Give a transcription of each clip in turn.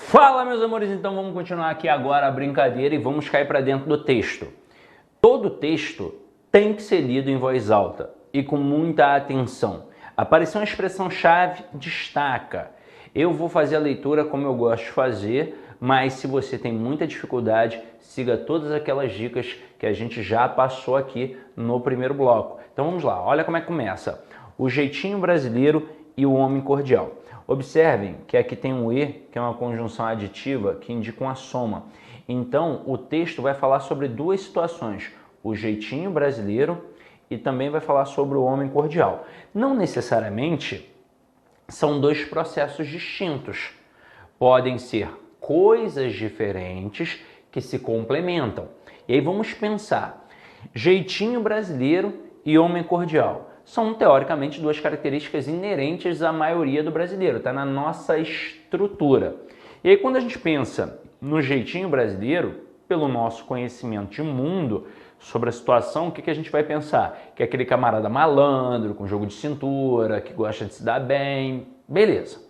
Fala, meus amores, então vamos continuar aqui agora a brincadeira e vamos cair para dentro do texto. Todo texto tem que ser lido em voz alta e com muita atenção. Apareceu uma expressão-chave, destaca. Eu vou fazer a leitura como eu gosto de fazer, mas se você tem muita dificuldade, siga todas aquelas dicas que a gente já passou aqui no primeiro bloco. Então vamos lá, olha como é que começa. O jeitinho brasileiro e o homem cordial. Observem que aqui tem um E, que é uma conjunção aditiva, que indica uma soma. Então, o texto vai falar sobre duas situações, o jeitinho brasileiro e também vai falar sobre o homem cordial. Não necessariamente são dois processos distintos. Podem ser coisas diferentes que se complementam. E aí vamos pensar, jeitinho brasileiro e homem cordial. São, teoricamente, duas características inerentes à maioria do brasileiro, está na nossa estrutura. E aí, quando a gente pensa no jeitinho brasileiro, pelo nosso conhecimento de mundo sobre a situação, o que a gente vai pensar? Que é aquele camarada malandro, com jogo de cintura, que gosta de se dar bem, beleza.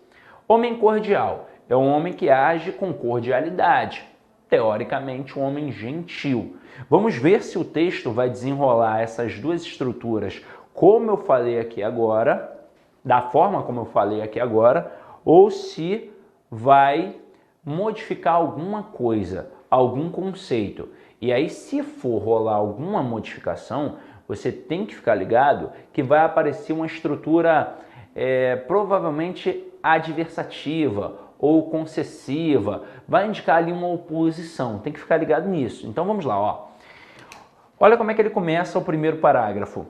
Homem cordial é um homem que age com cordialidade, teoricamente um homem gentil. Vamos ver se o texto vai desenrolar essas duas estruturas como eu falei aqui agora, da forma como eu falei aqui agora, ou se vai modificar alguma coisa, algum conceito. E aí, se for rolar alguma modificação, você tem que ficar ligado que vai aparecer uma estrutura provavelmente adversativa ou concessiva, vai indicar ali uma oposição, tem que ficar ligado nisso. Então vamos lá, ó. Olha como é que ele começa o primeiro parágrafo.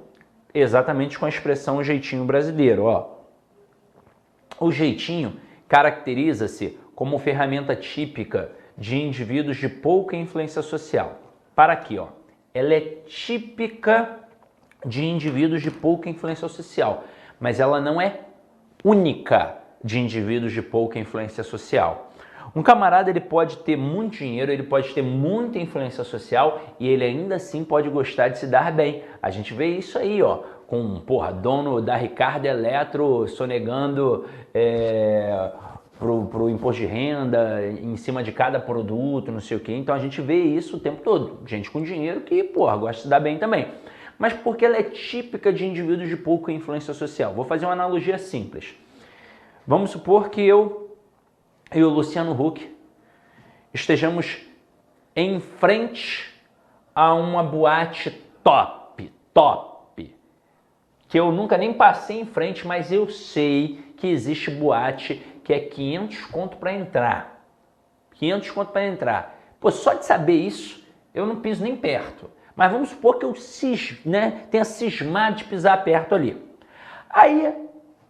Exatamente com a expressão jeitinho brasileiro, ó. O jeitinho caracteriza-se como ferramenta típica de indivíduos de pouca influência social. Para aqui, ó. Ela é típica de indivíduos de pouca influência social, mas ela não é única de indivíduos de pouca influência social. Um camarada, ele pode ter muito dinheiro, ele pode ter muita influência social e ele ainda assim pode gostar de se dar bem. A gente vê isso aí, ó, com, dono da Ricardo Eletro sonegando pro imposto de renda em cima de cada produto, não sei o quê. Então a gente vê isso o tempo todo. Gente com dinheiro que, gosta de se dar bem também. Mas porque ela é típica de indivíduos de pouca influência social. Vou fazer uma analogia simples. Vamos supor que eu e o Luciano Huck estejamos em frente a uma boate top, que eu nunca nem passei em frente, mas eu sei que existe boate que é 500 conto para entrar. 500 conto para entrar. Pô, só de saber isso, eu não piso nem perto. Mas vamos supor que eu tenha cismado de pisar perto ali. Aí,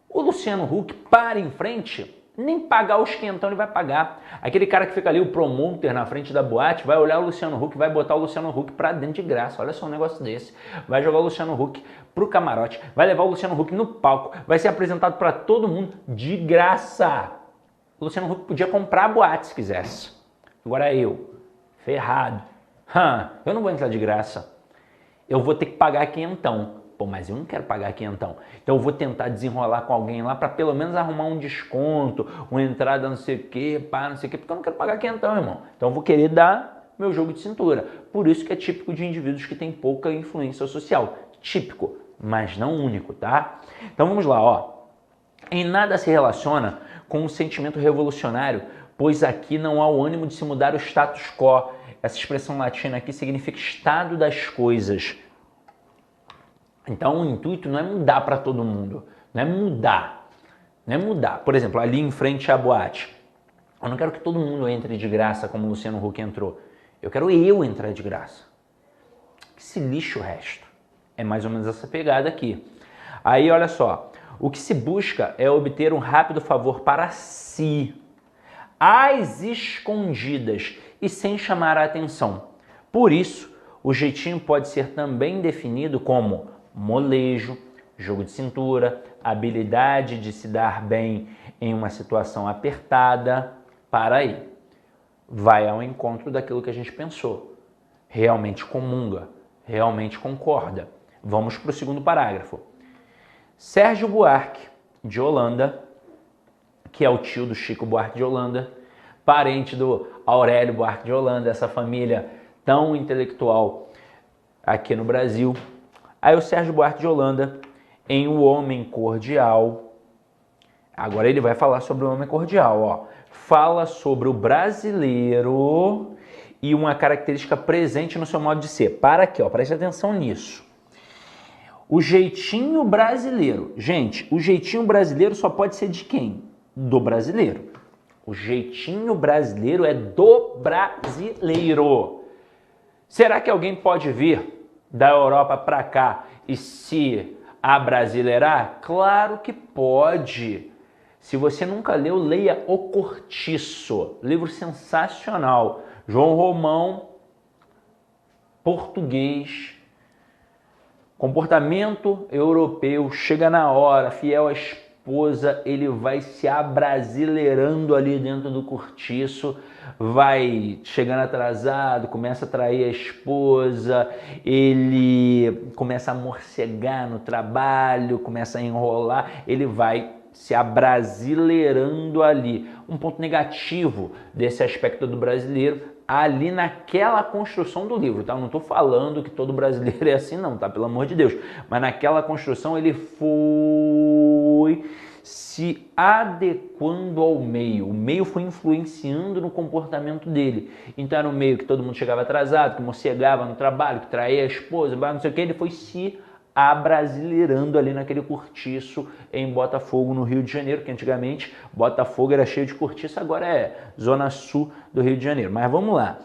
o Luciano Huck para em frente, nem pagar os quentão ele vai pagar. Aquele cara que fica ali, o promoter na frente da boate, vai olhar o Luciano Huck, vai botar o Luciano Huck pra dentro de graça. Olha só um negócio desse. Vai jogar o Luciano Huck pro camarote, vai levar o Luciano Huck no palco, vai ser apresentado para todo mundo de graça. O Luciano Huck podia comprar a boate se quisesse. Agora eu, ferrado. Eu não vou entrar de graça. Eu vou ter que pagar quentão. Pô, mas eu não quero pagar quentão. Então eu vou tentar desenrolar com alguém lá para pelo menos arrumar um desconto, uma entrada não sei o quê, não sei o quê, porque eu não quero pagar quentão, irmão. Então eu vou querer dar meu jogo de cintura. Por isso que é típico de indivíduos que têm pouca influência social. Típico, mas não único, tá? Então vamos lá, ó. Em nada se relaciona com um sentimento revolucionário, pois aqui não há o ânimo de se mudar o status quo. Essa expressão latina aqui significa estado das coisas. Então o intuito não é mudar para todo mundo, não é mudar. Por exemplo, ali em frente à boate, eu não quero que todo mundo entre de graça como o Luciano Huck entrou. Eu quero eu entrar de graça. Que se lixe o resto. É mais ou menos essa pegada aqui. Aí olha só, o que se busca é obter um rápido favor para si, às escondidas e sem chamar a atenção. Por isso, o jeitinho pode ser também definido como molejo, jogo de cintura, habilidade de se dar bem em uma situação apertada. Para aí. Vai ao encontro daquilo que a gente pensou. Realmente comunga, realmente concorda. Vamos para o segundo parágrafo. Sérgio Buarque, de Holanda, que é o tio do Chico Buarque de Holanda, parente do Aurélio Buarque de Holanda, essa família tão intelectual aqui no Brasil. Aí o Sérgio Buarque de Holanda, em O Homem Cordial, agora ele vai falar sobre o homem cordial, ó. Fala sobre o brasileiro e uma característica presente no seu modo de ser. Para aqui, ó, preste atenção nisso. O jeitinho brasileiro. Gente, o jeitinho brasileiro só pode ser de quem? Do brasileiro. O jeitinho brasileiro é do brasileiro. Será que alguém pode vir da Europa para cá e se abrasileirar? Claro que pode. Se você nunca leu, leia O Cortiço, livro sensacional. João Romão, português, comportamento europeu, chega na hora, fiel à esposa, ele vai se abrasileirando ali dentro do cortiço, vai chegando atrasado, começa a trair a esposa, ele começa a morcegar no trabalho, começa a enrolar, ele vai se abrasileirando ali. Um ponto negativo desse aspecto do brasileiro ali naquela construção do livro, tá? Eu não estou falando que todo brasileiro é assim não, tá? Pelo amor de Deus. Mas naquela construção ele foi se adequando ao meio. O meio foi influenciando no comportamento dele. Então era um meio que todo mundo chegava atrasado, que morcegava no trabalho, que traía a esposa, não sei o que, ele foi se abrasileirando ali naquele cortiço em Botafogo, no Rio de Janeiro, que antigamente Botafogo era cheio de cortiço, agora é zona sul do Rio de Janeiro. Mas vamos lá.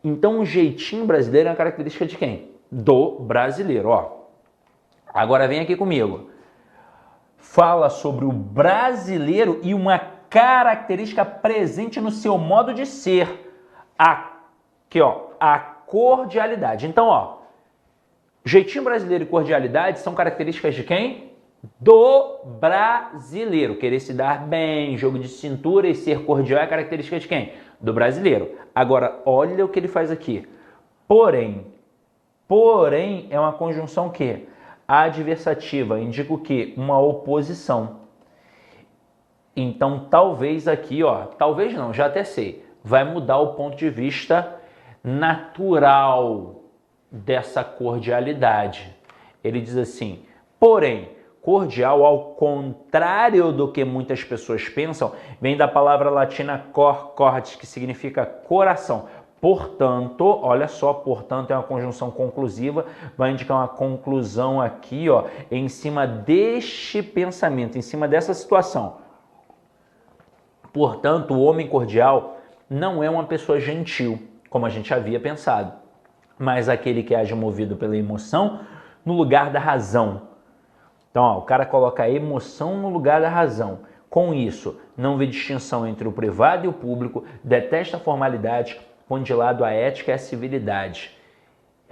Então o jeitinho brasileiro é uma característica de quem? Do brasileiro, ó. Agora vem aqui comigo. Fala sobre o brasileiro e uma característica presente no seu modo de ser. Aqui, ó, a cordialidade. Então, ó, jeitinho brasileiro e cordialidade são características de quem? Do brasileiro. Querer se dar bem, jogo de cintura e ser cordial é característica de quem? Do brasileiro. Agora, olha o que ele faz aqui. Porém é uma conjunção que? Adversativa, indica o quê? Uma oposição. Então, talvez aqui, ó, talvez não, já até sei, vai mudar o ponto de vista natural dessa cordialidade. Ele diz assim, porém, cordial, ao contrário do que muitas pessoas pensam, vem da palavra latina cor cordis, que significa coração. Portanto, olha só, portanto é uma conjunção conclusiva, vai indicar uma conclusão aqui, ó, em cima deste pensamento, em cima dessa situação. Portanto, o homem cordial não é uma pessoa gentil, como a gente havia pensado, mas aquele que age movido pela emoção no lugar da razão. Então, ó, o cara coloca a emoção no lugar da razão. Com isso, não vê distinção entre o privado e o público, detesta a formalidade, põe de lado a ética e a civilidade.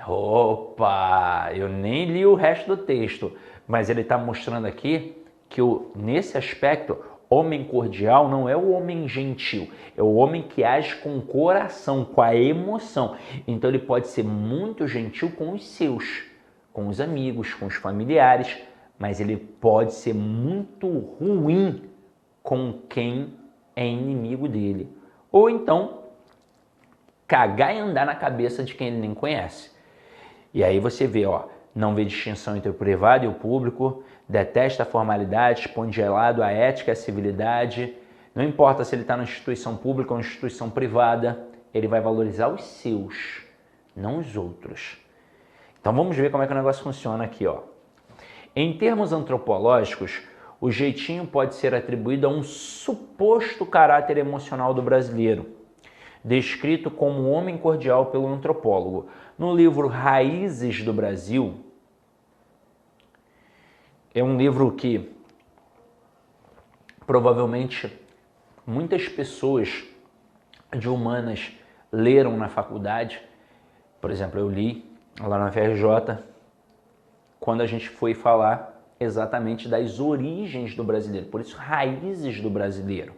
Opa, eu nem li o resto do texto, mas ele está mostrando aqui que nesse aspecto, homem cordial não é o homem gentil, é o homem que age com o coração, com a emoção. Então ele pode ser muito gentil com os seus, com os amigos, com os familiares, mas ele pode ser muito ruim com quem é inimigo dele. Ou então, cagar e andar na cabeça de quem ele nem conhece. E aí você vê, ó, não vê distinção entre o privado e o público, detesta a formalidade, põe de lado a ética e a civilidade. Não importa se ele está na instituição pública ou na instituição privada, ele vai valorizar os seus, não os outros. Então vamos ver como é que o negócio funciona aqui, ó. Em termos antropológicos, o jeitinho pode ser atribuído a um suposto caráter emocional do brasileiro, descrito como um homem cordial pelo antropólogo. No livro Raízes do Brasil, é um livro que provavelmente muitas pessoas de humanas leram na faculdade. Por exemplo, eu li lá na FRJ, quando a gente foi falar exatamente das origens do brasileiro. Por isso, Raízes do Brasileiro.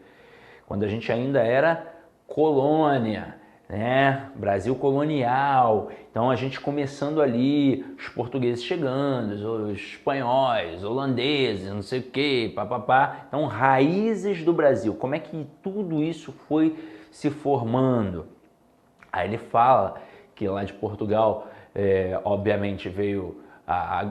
Quando a gente ainda era colônia, né? Brasil colonial. Então a gente começando ali, os portugueses chegando, os espanhóis, holandeses, não sei o que, papapá. Então, Raízes do Brasil. Como é que tudo isso foi se formando. Aí ele fala que lá de Portugal, obviamente, veio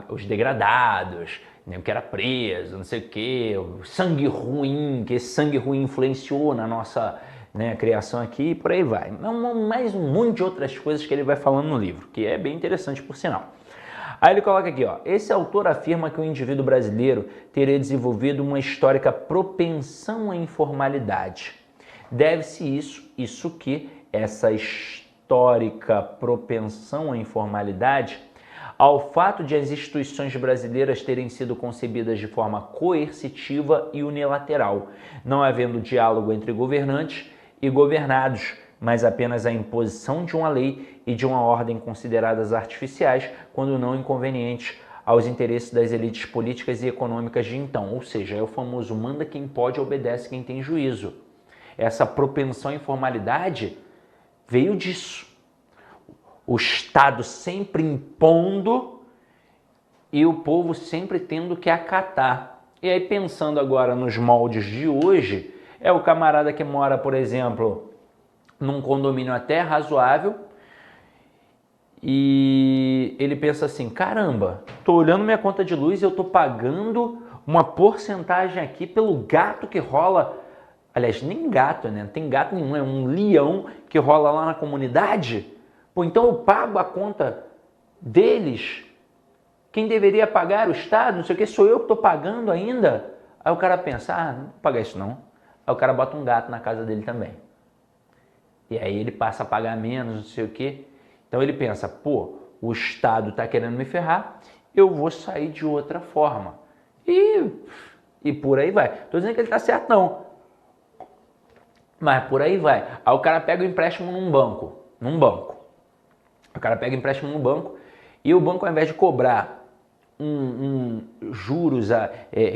os degradados, né, o que era preso, não sei o quê, o sangue ruim, que esse sangue ruim influenciou na nossa, né, criação aqui, e por aí vai. Mais um monte de outras coisas que ele vai falando no livro, que é bem interessante por sinal. Aí ele coloca aqui, ó, esse autor afirma que o indivíduo brasileiro teria desenvolvido uma histórica propensão à informalidade. Deve-se essa histórica propensão à informalidade ao fato de as instituições brasileiras terem sido concebidas de forma coercitiva e unilateral, não havendo diálogo entre governantes e governados, mas apenas a imposição de uma lei e de uma ordem consideradas artificiais, quando não inconvenientes aos interesses das elites políticas e econômicas de então. Ou seja, é o famoso manda quem pode, obedece quem tem juízo. Essa propensão à informalidade veio disso. O Estado sempre impondo e o povo sempre tendo que acatar. E aí, pensando agora nos moldes de hoje, é o camarada que mora, por exemplo, num condomínio até razoável e ele pensa assim, caramba, tô olhando minha conta de luz e eu tô pagando uma porcentagem aqui pelo gato que rola. Aliás, nem gato, né? Não tem gato nenhum, é um leão que rola lá na comunidade. Pô, então eu pago a conta deles. Quem deveria pagar? O Estado? Não sei o que, sou eu que estou pagando ainda? Aí o cara pensa, não vou pagar isso não. Aí o cara bota um gato na casa dele também. E aí ele passa a pagar menos, não sei o que. Então ele pensa, pô, o Estado está querendo me ferrar, eu vou sair de outra forma. E por aí vai. Estou dizendo que ele está certo não. Mas por aí vai. Aí o cara pega o empréstimo num banco. O cara pega empréstimo no banco e o banco, ao invés de cobrar juros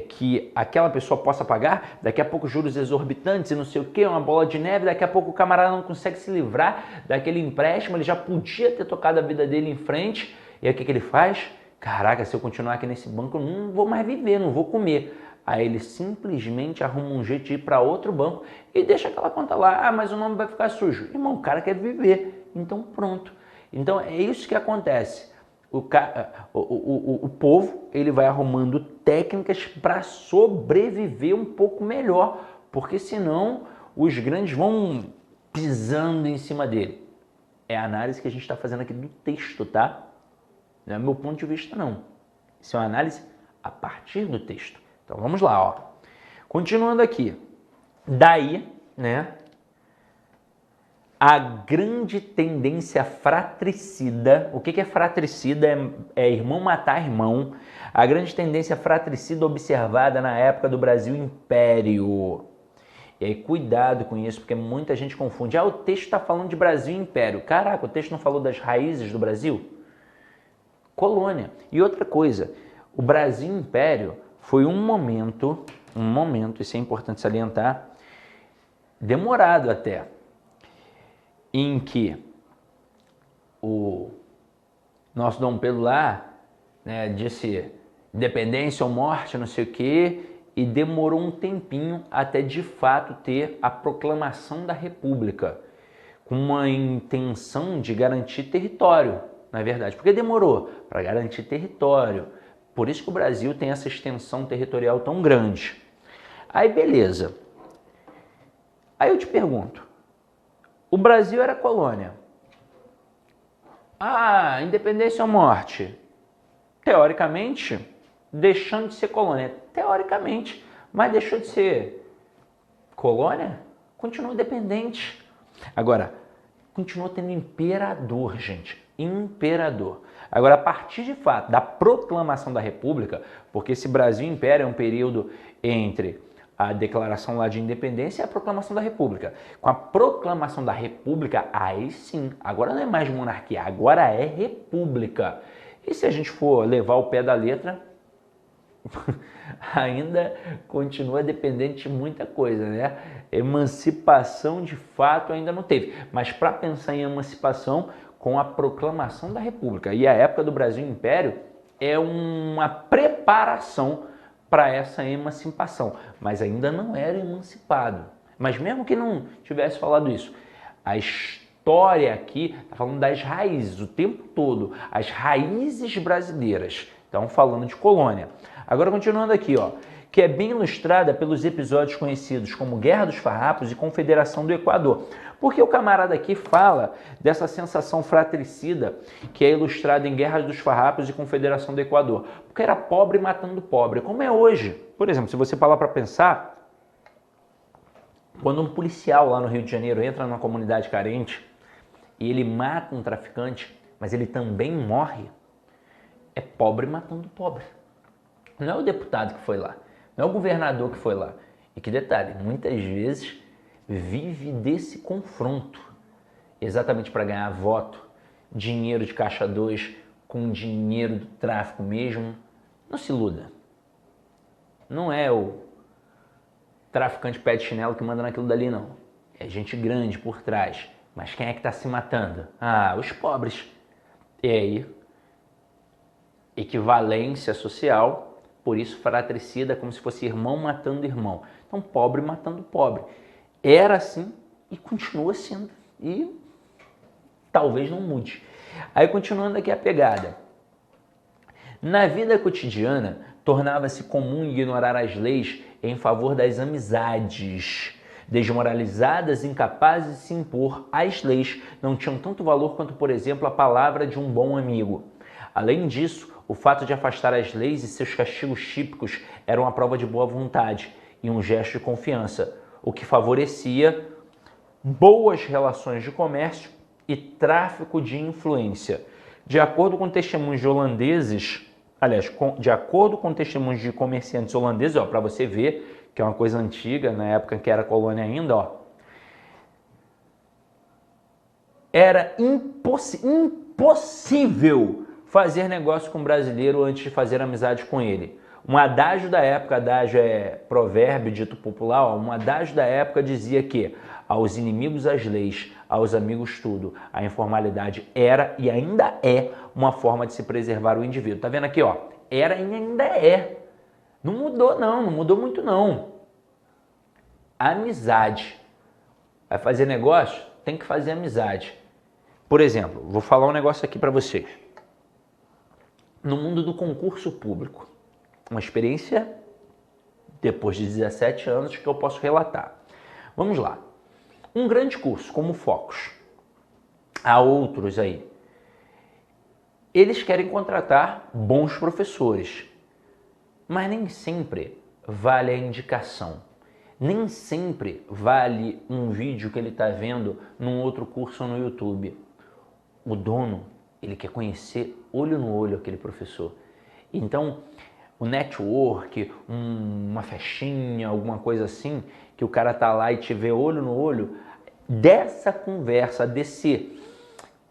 que aquela pessoa possa pagar, daqui a pouco juros exorbitantes e não sei o que, uma bola de neve, daqui a pouco o camarada não consegue se livrar daquele empréstimo, ele já podia ter tocado a vida dele em frente, e aí o que ele faz? Caraca, se eu continuar aqui nesse banco eu não vou mais viver, não vou comer. Aí ele simplesmente arruma um jeito de ir para outro banco e deixa aquela conta lá, mas o nome vai ficar sujo. Irmão, o cara quer viver, então pronto. Então é isso que acontece. O povo ele vai arrumando técnicas para sobreviver um pouco melhor, porque senão os grandes vão pisando em cima dele. É a análise que a gente está fazendo aqui do texto, tá? Não é meu ponto de vista, não. Isso é uma análise a partir do texto. Então vamos lá, ó. Continuando aqui. Daí, né? A grande tendência fratricida, o que é fratricida? É irmão matar irmão. A grande tendência fratricida observada na época do Brasil Império. E aí cuidado com isso, porque muita gente confunde. O texto está falando de Brasil Império. Caraca, o texto não falou das raízes do Brasil? Colônia. E outra coisa, o Brasil Império foi um momento, isso é importante salientar, demorado até, em que o nosso Dom Pedro lá, né, disse independência ou morte, não sei o quê, e demorou um tempinho até de fato ter a proclamação da República, com uma intenção de garantir território, na verdade. Por que demorou? Para garantir território. Por isso que o Brasil tem essa extensão territorial tão grande. Aí beleza. Aí eu te pergunto, o Brasil era colônia. Independência ou morte? Teoricamente, deixando de ser colônia. Teoricamente, mas deixou de ser colônia? Continua dependente. Agora, continua tendo imperador, gente. Imperador. Agora, a partir de fato da proclamação da República, porque esse Brasil Império é um período entre a declaração lá de independência e a proclamação da República. Com a proclamação da República, aí sim, agora não é mais monarquia, agora é república. E se a gente for levar o pé da letra, ainda continua dependente de muita coisa, né? Emancipação de fato ainda não teve. Mas para pensar em emancipação, com a proclamação da República. E a época do Brasil Império é uma preparação para essa emancipação, mas ainda não era emancipado. Mas mesmo que não tivesse falado isso, a história aqui está falando das raízes o tempo todo, as raízes brasileiras. Então, falando de colônia. Agora, continuando aqui, ó, que é bem ilustrada pelos episódios conhecidos como Guerra dos Farrapos e Confederação do Equador. Porque o camarada aqui fala dessa sensação fratricida que é ilustrada em Guerra dos Farrapos e Confederação do Equador. Porque era pobre matando pobre, como é hoje. Por exemplo, se você parar para pensar, quando um policial lá no Rio de Janeiro entra numa comunidade carente e ele mata um traficante, mas ele também morre, é pobre matando pobre. Não é o deputado que foi lá, não é o governador que foi lá. E que detalhe, muitas vezes vive desse confronto, exatamente para ganhar voto, dinheiro de caixa 2 com dinheiro do tráfico mesmo. Não se iluda. Não é o traficante pé de chinelo que manda naquilo dali, não. É gente grande por trás. Mas quem é que está se matando? Ah, os pobres. E aí, equivalência social, por isso fratricida, como se fosse irmão matando irmão. Então, pobre matando pobre. Era assim e continua sendo. E talvez não mude. Aí, continuando aqui a pegada. Na vida cotidiana, tornava-se comum ignorar as leis em favor das amizades. Desmoralizadas, incapazes de se impor, as leis não tinham tanto valor quanto, por exemplo, a palavra de um bom amigo. Além disso, o fato de afastar as leis e seus castigos típicos era uma prova de boa vontade e um gesto de confiança, o que favorecia boas relações de comércio e tráfico de influência. De acordo com testemunhos de holandeses, de acordo com testemunhos de comerciantes holandeses, para você ver que é uma coisa antiga, na época que era colônia ainda, ó, era impossível fazer negócio com um brasileiro antes de fazer amizade com ele. Um adágio da época, adágio é provérbio dito popular, ó, um adágio da época dizia que aos inimigos as leis, aos amigos tudo. A informalidade era e ainda é uma forma de se preservar o indivíduo. Tá vendo aqui, ó? Era e ainda é. Não mudou não, não mudou muito não. Amizade. Vai fazer negócio? Tem que fazer amizade. Por exemplo, vou falar um negócio aqui para vocês. No mundo do concurso público, uma experiência depois de 17 anos que eu posso relatar. Vamos lá. Um grande curso como o Focus, há outros aí, eles querem contratar bons professores, mas nem sempre vale a indicação. Nem sempre vale um vídeo que ele está vendo num outro curso no YouTube. O dono, ele quer conhecer olho no olho aquele professor. Então, o network, uma festinha, alguma coisa assim, que o cara tá lá e te vê olho no olho, dessa conversa, desse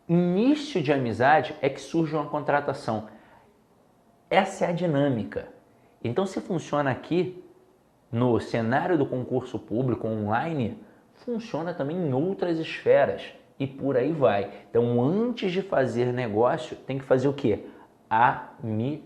início de amizade é que surge uma contratação. Essa é a dinâmica. Então, se funciona aqui, no cenário do concurso público online, funciona também em outras esferas e por aí vai. Então, antes de fazer negócio, tem que fazer o quê? Amizade.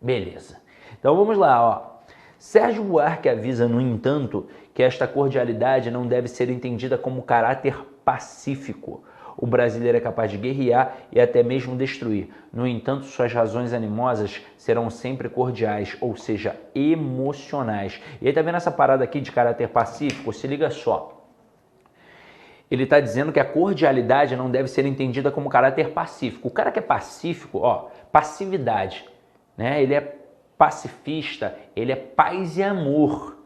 Beleza. Então, vamos lá, ó. Sérgio Buarque avisa, no entanto, que esta cordialidade não deve ser entendida como caráter pacífico. O brasileiro é capaz de guerrear e até mesmo destruir. No entanto, suas razões animosas serão sempre cordiais, ou seja, emocionais. E aí tá vendo essa parada aqui de caráter pacífico? Se liga só. Ele está dizendo que a cordialidade não deve ser entendida como caráter pacífico. O cara que é pacífico, ó, passividade, né? Ele é pacifista, ele é paz e amor.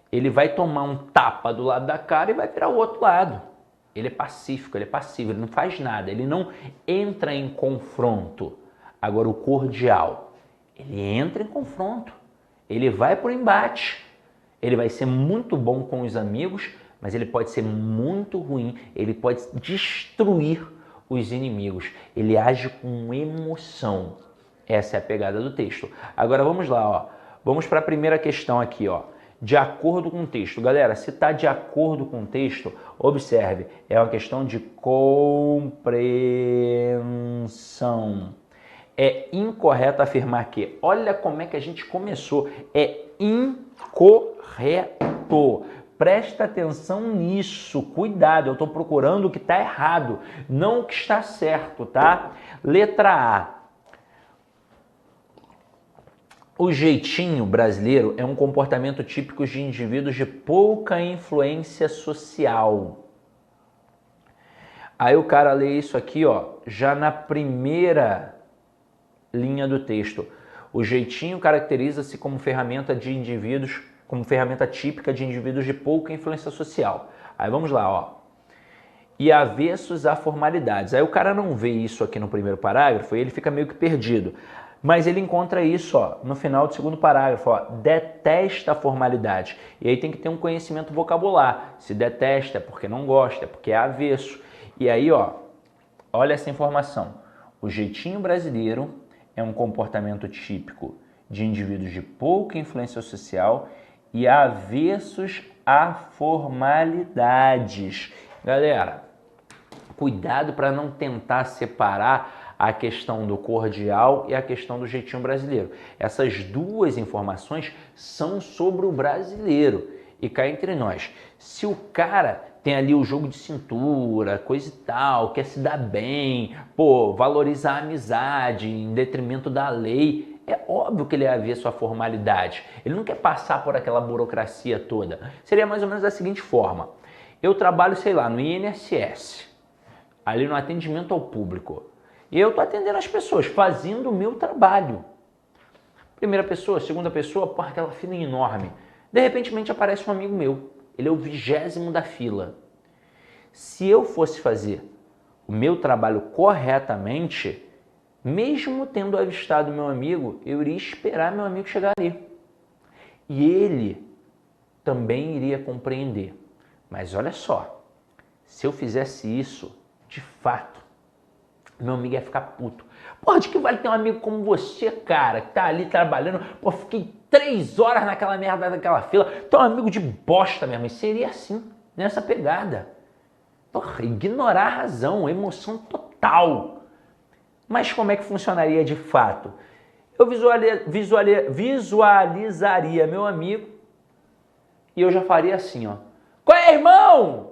Ele vai tomar um tapa do lado da cara e vai virar o outro lado. Ele é pacífico, ele é passivo, ele não faz nada, ele não entra em confronto. Agora, o cordial, ele entra em confronto, ele vai para o embate, ele vai ser muito bom com os amigos, mas ele pode ser muito ruim, ele pode destruir os inimigos, ele age com emoção. Essa é a pegada do texto. Agora vamos lá, ó. Vamos para a primeira questão aqui, ó. De acordo com o texto. Galera, se está de acordo com o texto, observe, é uma questão de compreensão. É incorreto afirmar que, olha como é que a gente começou, é incorreto. Presta atenção nisso, cuidado, eu estou procurando o que está errado, não o que está certo, tá? Letra A. O jeitinho brasileiro é um comportamento típico de indivíduos de pouca influência social. Aí o cara lê isso aqui, ó, já na primeira linha do texto. O jeitinho caracteriza-se como ferramenta típica de indivíduos de pouca influência social. Aí vamos lá, ó. E avessos a formalidades. Aí o cara não vê isso aqui no primeiro parágrafo e ele fica meio que perdido. Mas ele encontra isso, ó, no final do segundo parágrafo, ó, detesta a formalidade. E aí tem que ter um conhecimento vocabular. Se detesta é porque não gosta, é porque é avesso. E aí, ó, olha essa informação. O jeitinho brasileiro é um comportamento típico de indivíduos de pouca influência social e avessos a formalidades. Galera, cuidado para não tentar separar a questão do cordial e a questão do jeitinho brasileiro. Essas duas informações são sobre o brasileiro. E cá entre nós, se o cara tem ali o jogo de cintura, coisa e tal, quer se dar bem, pô, valorizar a amizade em detrimento da lei, é óbvio que ele é avesso à formalidade. Ele não quer passar por aquela burocracia toda. Seria mais ou menos da seguinte forma. Eu trabalho, sei lá, no INSS, ali no atendimento ao público. E eu estou atendendo as pessoas, fazendo o meu trabalho. Primeira pessoa, segunda pessoa, porra, aquela fila enorme. De repente aparece um amigo meu. Ele é o 20º da fila. Se eu fosse fazer o meu trabalho corretamente, mesmo tendo avistado meu amigo, eu iria esperar meu amigo chegar ali. E ele também iria compreender. Mas olha só, se eu fizesse isso, de fato, meu amigo ia ficar puto. Porra, de que vale ter um amigo como você, cara, que tá ali trabalhando, pô, fiquei 3 horas naquela merda daquela fila, tu é um amigo de bosta mesmo, e seria assim, nessa pegada. Porra, ignorar a razão, emoção total. Mas como é que funcionaria de fato? Eu visualizaria meu amigo e eu já faria assim, ó. Qual é, irmão?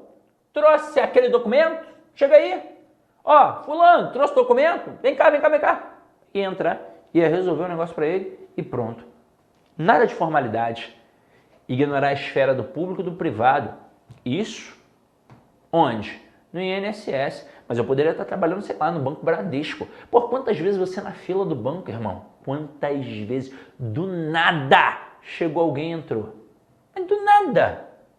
Trouxe aquele documento? Chega aí. Ó, fulano, trouxe documento? Vem cá. E entrar, ia resolver o negócio para ele e pronto. Nada de formalidade. Ignorar a esfera do público e do privado. Isso, onde? No INSS. Mas eu poderia estar trabalhando, sei lá, no Banco Bradesco. Por quantas vezes você na fila do banco, irmão? Quantas vezes? Do nada chegou alguém e entrou.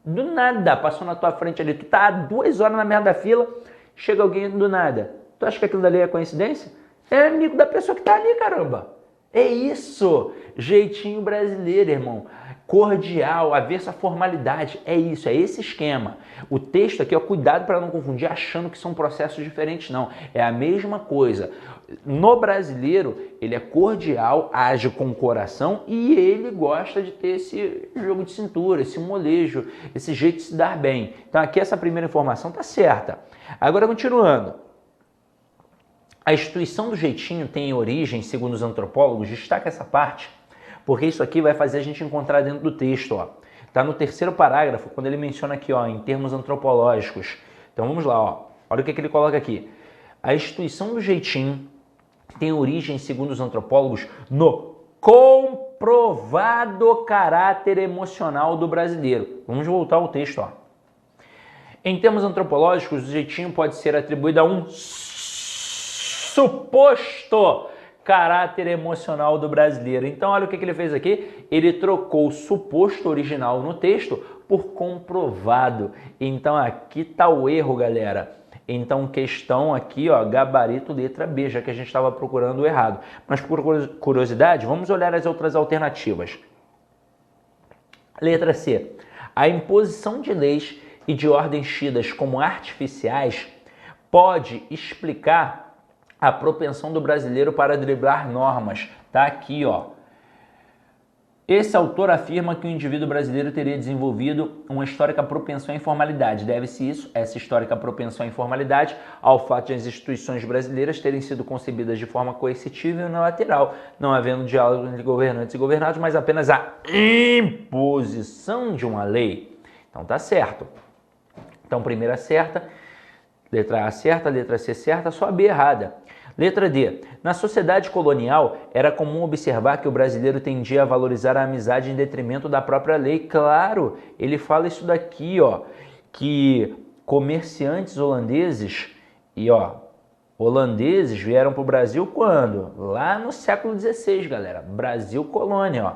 Do nada, passou na tua frente ali. Tu tá há 2 horas na merda da fila, chega alguém do nada. Tu acha que aquilo dali é coincidência? É amigo da pessoa que tá ali, caramba. É isso, jeitinho brasileiro, irmão. Cordial, avesso à formalidade. É isso, é esse esquema. O texto aqui, ó, cuidado para não confundir achando que são processos diferentes, não. É a mesma coisa. No brasileiro, ele é cordial, age com o coração e ele gosta de ter esse jogo de cintura, esse molejo, esse jeito de se dar bem. Então aqui essa primeira informação tá certa. Agora continuando. A instituição do jeitinho tem origem, segundo os antropólogos, destaca essa parte, porque isso aqui vai fazer a gente encontrar dentro do texto, ó. Tá no 3º parágrafo, quando ele menciona aqui, ó, em termos antropológicos. Então vamos lá, ó. Olha o que ele coloca aqui. A instituição do jeitinho tem origem, segundo os antropólogos, no comprovado caráter emocional do brasileiro. Vamos voltar ao texto, ó. Em termos antropológicos, o jeitinho pode ser atribuído a um suposto caráter emocional do brasileiro. Então, olha o que ele fez aqui. Ele trocou o suposto original no texto por comprovado. Então, aqui está o erro, galera. Então, questão aqui, ó, gabarito letra B, já que a gente estava procurando o errado. Mas, por curiosidade, vamos olhar as outras alternativas. Letra C. A imposição de leis e de ordens tidas como artificiais pode explicar a propensão do brasileiro para driblar normas. Tá aqui, ó. Esse autor afirma que o indivíduo brasileiro teria desenvolvido uma histórica propensão à informalidade. Deve-se essa histórica propensão à informalidade, ao fato de as instituições brasileiras terem sido concebidas de forma coercitiva e unilateral, não havendo diálogo entre governantes e governados, mas apenas a imposição de uma lei. Então tá certo. Então primeira certa, letra A certa, letra C certa, só a B errada. Letra D. Na sociedade colonial, era comum observar que o brasileiro tendia a valorizar a amizade em detrimento da própria lei. Claro, ele fala isso daqui, ó, que comerciantes holandeses holandeses vieram para o Brasil quando? Lá no século XVI, galera. Brasil colônia, ó.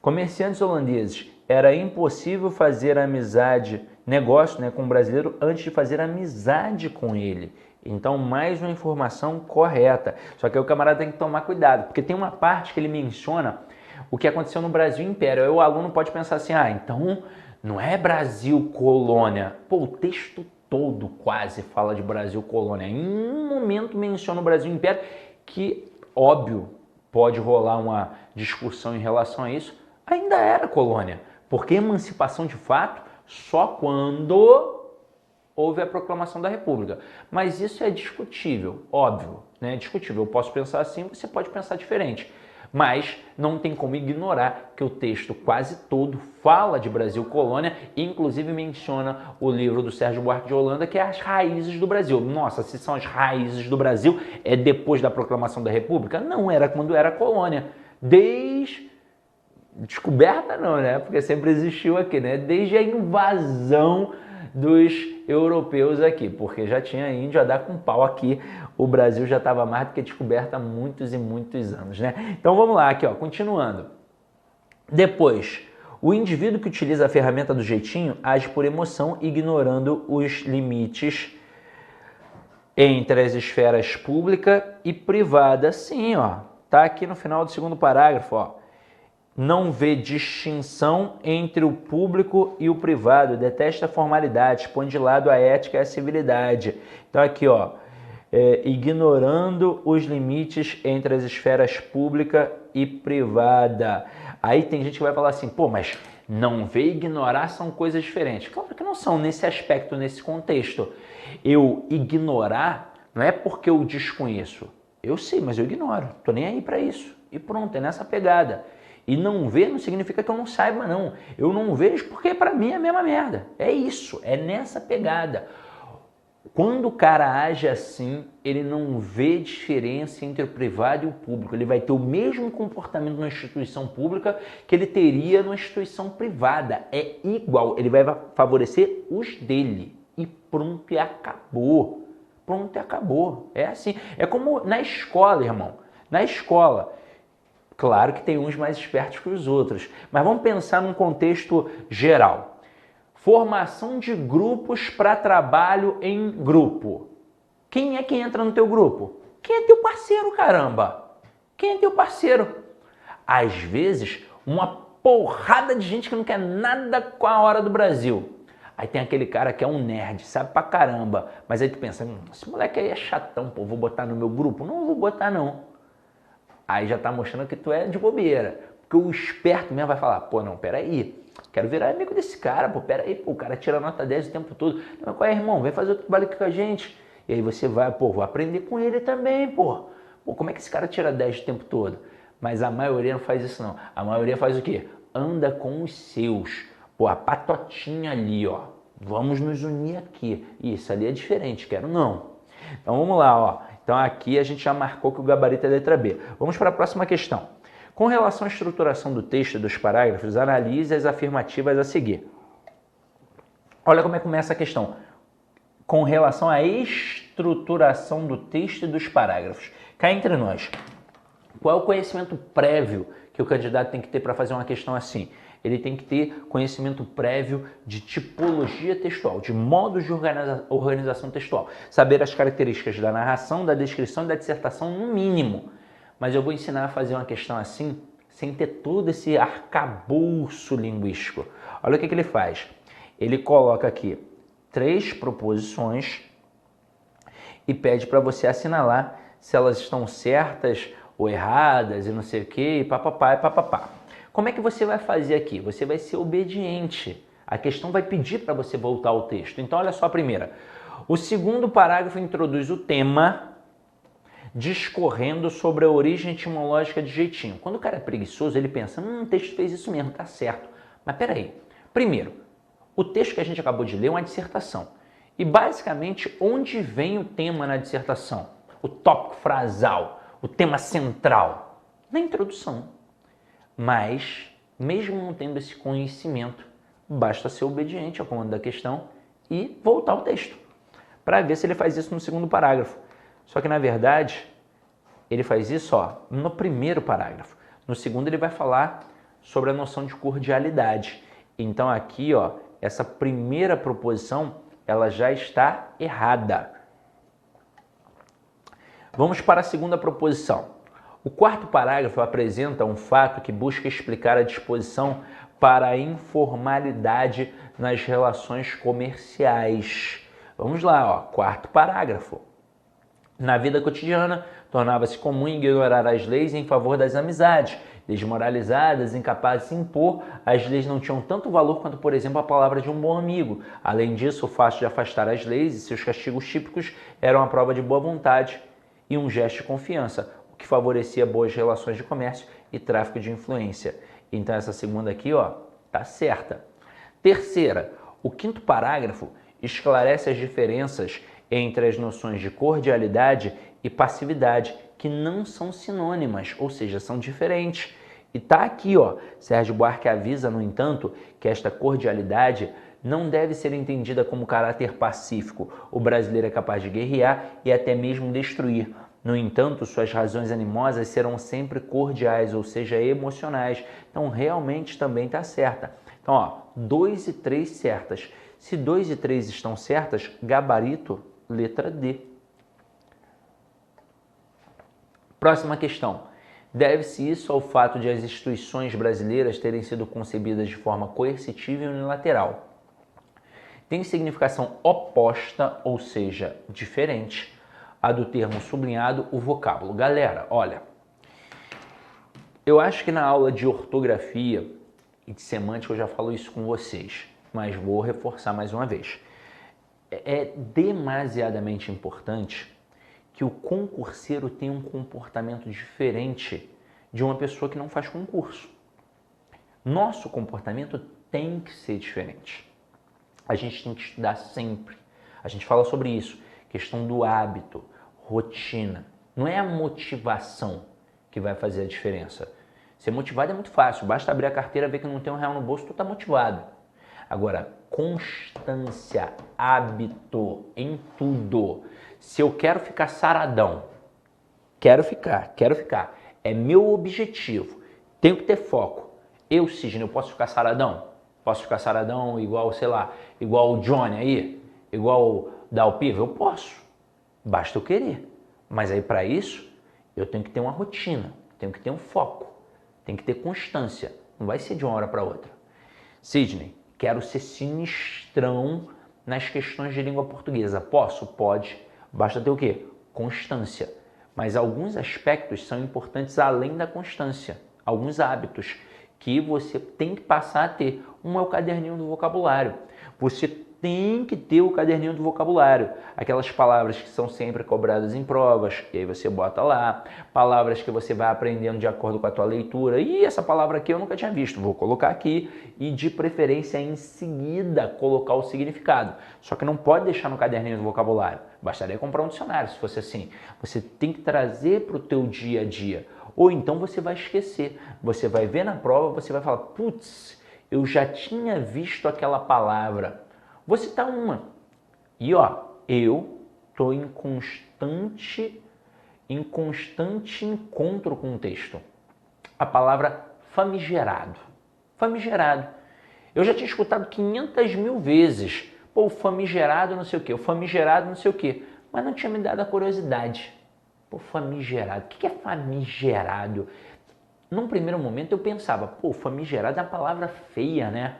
Comerciantes holandeses. Era impossível fazer amizade, negócio, né, com o brasileiro antes de fazer amizade com ele. Então, mais uma informação correta. Só que aí o camarada tem que tomar cuidado, porque tem uma parte que ele menciona o que aconteceu no Brasil Império. Aí o aluno pode pensar assim, então não é Brasil colônia. Pô, o texto todo quase fala de Brasil colônia. Em um momento menciona o Brasil Império, que, óbvio, pode rolar uma discussão em relação a isso, ainda era colônia. Porque emancipação de fato só quando houve a proclamação da República. Mas isso é discutível, óbvio, né? Discutível. Eu posso pensar assim, você pode pensar diferente. Mas não tem como ignorar que o texto quase todo fala de Brasil colônia e inclusive menciona o livro do Sérgio Buarque de Holanda, que é As Raízes do Brasil. Nossa, se são as raízes do Brasil, é depois da proclamação da República? Não, era quando era colônia. Descoberta não, né? Porque sempre existiu aqui, né? Desde a invasão dos europeus aqui, porque já tinha índio a dar com pau aqui, o Brasil já estava mais do que descoberto há muitos e muitos anos, né? Então vamos lá aqui, ó, continuando. Depois, o indivíduo que utiliza a ferramenta do jeitinho age por emoção, ignorando os limites entre as esferas pública e privada. Sim, ó, tá aqui no final do segundo parágrafo, ó. Não vê distinção entre o público e o privado, detesta a formalidade, põe de lado a ética e a civilidade. Então aqui, ó, ignorando os limites entre as esferas pública e privada. Aí tem gente que vai falar assim, pô, mas não vê e ignorar são coisas diferentes. Claro que não são nesse aspecto, nesse contexto. Eu ignorar não é porque eu desconheço. Eu sei, mas eu ignoro. Tô nem aí para isso. E pronto, é nessa pegada. E não ver não significa que eu não saiba, não. Eu não vejo porque para mim é a mesma merda. É isso, é nessa pegada. Quando o cara age assim, ele não vê diferença entre o privado e o público. Ele vai ter o mesmo comportamento numa instituição pública que ele teria numa instituição privada. É igual, ele vai favorecer os dele. E pronto, e acabou. Pronto, e acabou. É assim. É como na escola, irmão. Na escola. Claro que tem uns mais espertos que os outros, mas vamos pensar num contexto geral. Formação de grupos para trabalho em grupo. Quem é que entra no teu grupo? Quem é teu parceiro, caramba? Quem é teu parceiro? Às vezes, uma porrada de gente que não quer nada com a hora do Brasil. Aí tem aquele cara que é um nerd, sabe pra caramba, mas aí tu pensa, esse moleque aí é chatão, pô, vou botar no meu grupo? Não vou botar não. Aí já tá mostrando que tu é de bobeira. Porque o esperto mesmo vai falar, pô, não, peraí, quero virar amigo desse cara, pô, peraí, pô, o cara tira nota 10 o tempo todo. Mas qual é, irmão? Vem fazer o trabalho aqui com a gente. E aí você vai, pô, vou aprender com ele também, pô. Pô, como é que esse cara tira 10 o tempo todo? Mas a maioria não faz isso, não. A maioria faz o quê? Anda com os seus. Pô, a patotinha ali, ó. Vamos nos unir aqui. Isso ali é diferente, quero não. Então vamos lá, ó. Então aqui a gente já marcou que o gabarito é a letra B. Vamos para a próxima questão. Com relação à estruturação do texto e dos parágrafos, analise as afirmativas a seguir. Olha como é que começa a questão. Com relação à estruturação do texto e dos parágrafos. Cá entre nós, qual é o conhecimento prévio que o candidato tem que ter para fazer uma questão assim? Ele tem que ter conhecimento prévio de tipologia textual, de modos de organização textual. Saber as características da narração, da descrição e da dissertação no mínimo. Mas eu vou ensinar a fazer uma questão assim, sem ter todo esse arcabouço linguístico. Olha o que ele faz. Ele coloca aqui 3 proposições e pede para você assinalar se elas estão certas ou erradas e não sei o que, e papapá e papapá. Como é que você vai fazer aqui? Você vai ser obediente. A questão vai pedir para você voltar ao texto. Então, olha só a primeira. O segundo parágrafo introduz o tema discorrendo sobre a origem etimológica de jeitinho. Quando o cara é preguiçoso, ele pensa, o texto fez isso mesmo, tá certo. Mas peraí. Primeiro, o texto que a gente acabou de ler é uma dissertação. E basicamente, onde vem o tema na dissertação? O tópico frasal, o tema central? Na introdução. Mas, mesmo não tendo esse conhecimento, basta ser obediente ao comando da questão e voltar ao texto, para ver se ele faz isso no segundo parágrafo. Só que, na verdade, ele faz isso no primeiro parágrafo. No segundo, ele vai falar sobre a noção de cordialidade. Então, aqui, essa primeira proposição, ela já está errada. Vamos para a segunda proposição. O quarto parágrafo apresenta um fato que busca explicar a disposição para a informalidade nas relações comerciais. Vamos lá, quarto parágrafo. Na vida cotidiana, tornava-se comum ignorar as leis em favor das amizades. Desmoralizadas, incapazes de se impor, as leis não tinham tanto valor quanto, por exemplo, a palavra de um bom amigo. Além disso, o fato de afastar as leis e seus castigos típicos eram a prova de boa vontade e um gesto de confiança, o que favorecia boas relações de comércio e tráfico de influência. Então essa segunda aqui, tá certa. Terceira, o quinto parágrafo esclarece as diferenças entre as noções de cordialidade e passividade, que não são sinônimas, ou seja, são diferentes. E tá aqui, Sérgio Buarque avisa, no entanto, que esta cordialidade não deve ser entendida como caráter pacífico. O brasileiro é capaz de guerrear e até mesmo destruir. No entanto, suas razões animosas serão sempre cordiais, ou seja, emocionais. Então, realmente também está certa. Então, 2 e 3 certas. Se 2 e 3 estão certas, gabarito, letra D. Próxima questão. Deve-se isso ao fato de as instituições brasileiras terem sido concebidas de forma coercitiva e unilateral? Tem significação oposta, ou seja, diferente, a do termo sublinhado, o vocábulo. Galera, olha, eu acho que na aula de ortografia e de semântica eu já falo isso com vocês, mas vou reforçar mais uma vez. É demasiadamente importante que o concurseiro tenha um comportamento diferente de uma pessoa que não faz concurso. Nosso comportamento tem que ser diferente. A gente tem que estudar sempre. A gente fala sobre isso, questão do hábito, rotina. Não é a motivação que vai fazer a diferença. Ser motivado é muito fácil, basta abrir a carteira, ver que não tem R$1 no bolso, tu está motivado. Agora, constância, hábito em tudo. Se eu quero ficar saradão, quero ficar, é meu objetivo, tenho que ter foco. Eu, Sidney, eu posso ficar saradão? Posso ficar saradão igual, sei lá, igual o Johnny aí? Igual o Dalpiva? Eu posso, basta eu querer. Mas aí para isso, eu tenho que ter uma rotina, tenho que ter um foco, tenho que ter constância. Não vai ser de uma hora para outra. Sidney, quero ser sinistrão nas questões de língua portuguesa. Posso? Pode. Basta ter o quê? Constância. Mas alguns aspectos são importantes além da constância. Alguns hábitos que você tem que passar a ter. Um é o caderninho do vocabulário. Você tem que ter o caderninho do vocabulário. Aquelas palavras que são sempre cobradas em provas, e aí você bota lá. Palavras que você vai aprendendo de acordo com a tua leitura. E essa palavra aqui eu nunca tinha visto, vou colocar aqui. E de preferência em seguida colocar o significado. Só que não pode deixar no caderninho do vocabulário. Bastaria comprar um dicionário se fosse assim. Você tem que trazer para o teu dia a dia. Ou então você vai esquecer. Você vai ver na prova, você vai falar, putz, eu já tinha visto aquela palavra. Vou citar uma. E eu estou em constante encontro com o texto. A palavra famigerado. Famigerado. Eu já tinha escutado 500 mil vezes. Pô, o famigerado não sei o quê, o famigerado não sei o quê. Mas não tinha me dado a curiosidade. Pô, famigerado. O que é famigerado? Num primeiro momento eu pensava, pô, famigerado é uma palavra feia, né?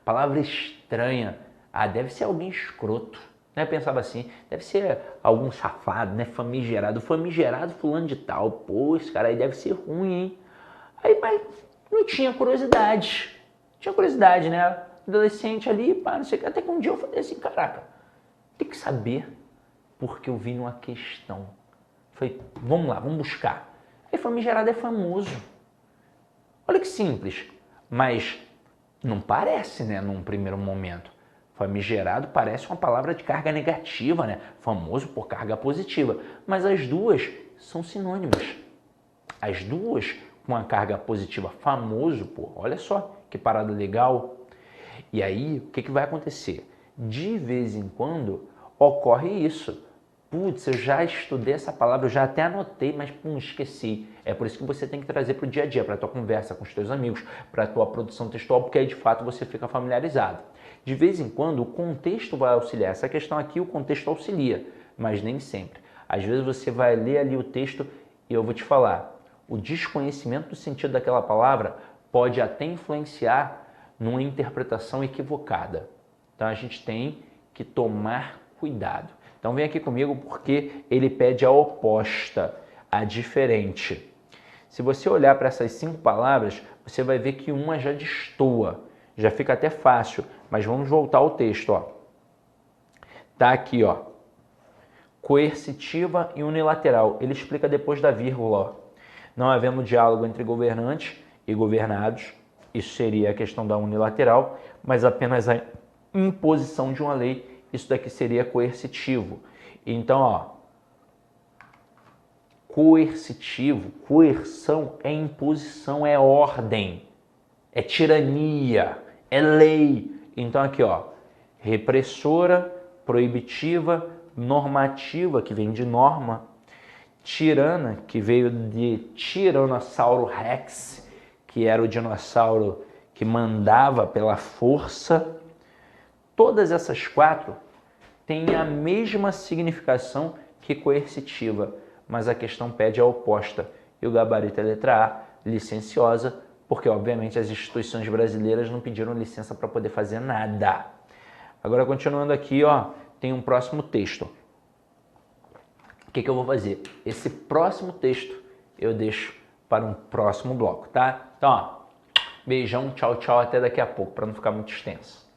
Palavra estranha. Ah, deve ser alguém escroto, né? Eu pensava assim, deve ser algum safado, né? Famigerado fulano de tal. Pô, esse cara aí deve ser ruim, hein? Aí, mas não tinha curiosidade. Tinha curiosidade, né? Adolescente ali, pá, não sei o que. Até que um dia eu falei assim, caraca, tem que saber porque eu vi numa questão. Falei, vamos lá, vamos buscar. Aí famigerado é famoso. Olha que simples, mas não parece, né, num primeiro momento. Famigerado parece uma palavra de carga negativa, né? Famoso por carga positiva. Mas as duas são sinônimas. As duas com a carga positiva. Famoso, pô, olha só que parada legal. E aí, o que vai acontecer? De vez em quando ocorre isso. Putz, eu já estudei essa palavra, eu já até anotei, mas esqueci. É por isso que você tem que trazer para o dia a dia, para a tua conversa com os teus amigos, para a tua produção textual, porque aí de fato você fica familiarizado. De vez em quando o contexto vai auxiliar. Essa questão aqui o contexto auxilia, mas nem sempre. Às vezes você vai ler ali o texto e eu vou te falar, o desconhecimento do sentido daquela palavra pode até influenciar numa interpretação equivocada. Então a gente tem que tomar cuidado. Então vem aqui comigo porque ele pede a oposta, a diferente. Se você olhar para essas 5 palavras, você vai ver que uma já destoa, já fica até fácil, mas vamos voltar ao texto, ó. Tá aqui, ó. Coercitiva e unilateral. Ele explica depois da vírgula, ó. Não havendo diálogo entre governantes e governados, isso seria a questão da unilateral, mas apenas a imposição de uma lei, isso daqui seria coercitivo. Então, ó, coercitivo, coerção é imposição, é ordem, é tirania, é lei. Então aqui, ó, repressora, proibitiva, normativa, que vem de norma, tirana, que veio de Tiranossauro Rex, que era o dinossauro que mandava pela força. Todas essas 4 têm a mesma significação que coercitiva, mas a questão pede a oposta. E o gabarito é letra A, licenciosa, porque obviamente as instituições brasileiras não pediram licença para poder fazer nada. Agora continuando aqui, ó, tem um próximo texto. O que eu vou fazer? Esse próximo texto eu deixo para um próximo bloco, tá? Então, ó, beijão, tchau, tchau, até daqui a pouco, para não ficar muito extenso.